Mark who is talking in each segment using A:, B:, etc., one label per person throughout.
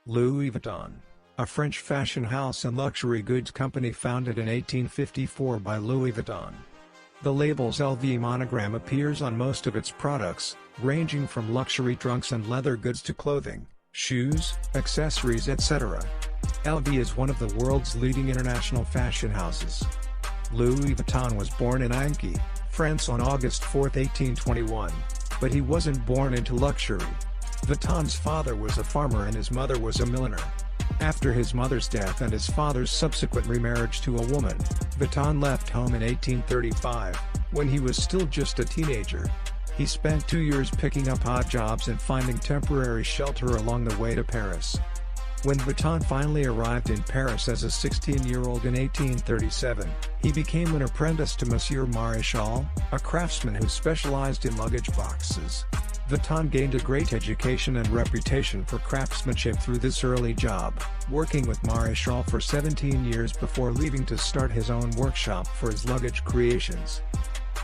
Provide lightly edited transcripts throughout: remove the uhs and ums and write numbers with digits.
A: Louis Vuitton, a French fashion house and luxury goods company founded in 1854 by Louis Vuitton. The label's LV monogram appears on most of its products, ranging from luxury trunks and leather goods to clothing, shoes, accessories, etc. LV is one of the world's leading international fashion houses. Louis Vuitton was born in Annecy, France on August 4, 1821, but he wasn't born into luxury. Vuitton's father was a farmer and his mother was a milliner. After his mother's death and his father's subsequent remarriage to a woman, Vuitton left home in 1835, when he was still just a teenager. He spent 2 years picking up odd jobs and finding temporary shelter along the way to Paris. When Vuitton finally arrived in Paris as a 16-year-old in 1837, he became an apprentice to Monsieur Maréchal, a craftsman who specialized in luggage boxes. Vuitton gained a great education and reputation for craftsmanship through this early job, working with Maréchal for 17 years before leaving to start his own workshop for his luggage creations.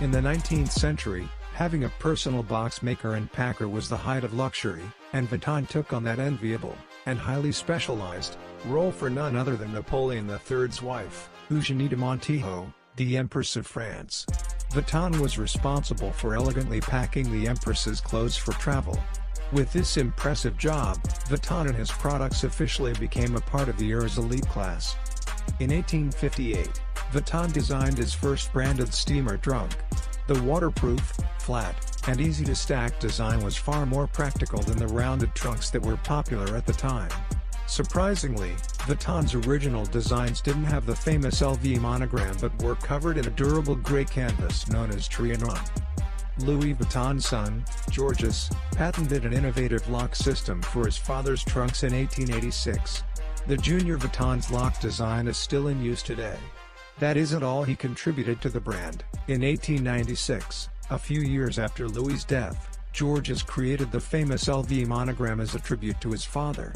A: In the 19th century, having a personal box maker and packer was the height of luxury, and Vuitton took on that enviable, and highly specialized, role for none other than Napoleon III's wife, Eugénie de Montijo, the Empress of France. Vuitton was responsible for elegantly packing the Empress's clothes for travel. With this impressive job, Vuitton and his products officially became a part of the era's elite class. In 1858, Vuitton designed his first branded steamer trunk. The waterproof, flat, and easy-to-stack design was far more practical than the rounded trunks that were popular at the time. Surprisingly, Vuitton's original designs didn't have the famous LV monogram but were covered in a durable gray canvas known as Trianon. Louis Vuitton's son, Georges, patented an innovative lock system for his father's trunks in 1886. The Junior Vuitton's lock design is still in use today. That isn't all he contributed to the brand. In 1896, a few years after Louis's death, Georges created the famous LV monogram as a tribute to his father.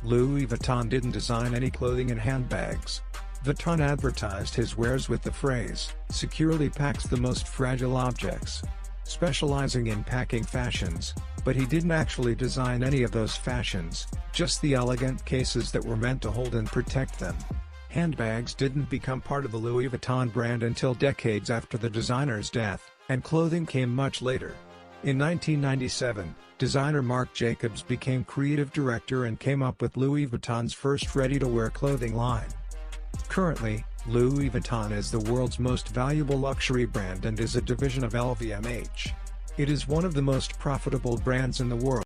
A: Louis Vuitton didn't design any clothing and handbags. Vuitton advertised his wares with the phrase, "securely packs the most fragile objects," specializing in packing fashions, but he didn't actually design any of those fashions, just the elegant cases that were meant to hold and protect them. Handbags didn't become part of the Louis Vuitton brand until decades after the designer's death, and clothing came much later. In 1997, designer Marc Jacobs became creative director and came up with Louis Vuitton's first ready-to-wear clothing line. Currently, Louis Vuitton is the world's most valuable luxury brand and is a division of LVMH. It is one of the most profitable brands in the world.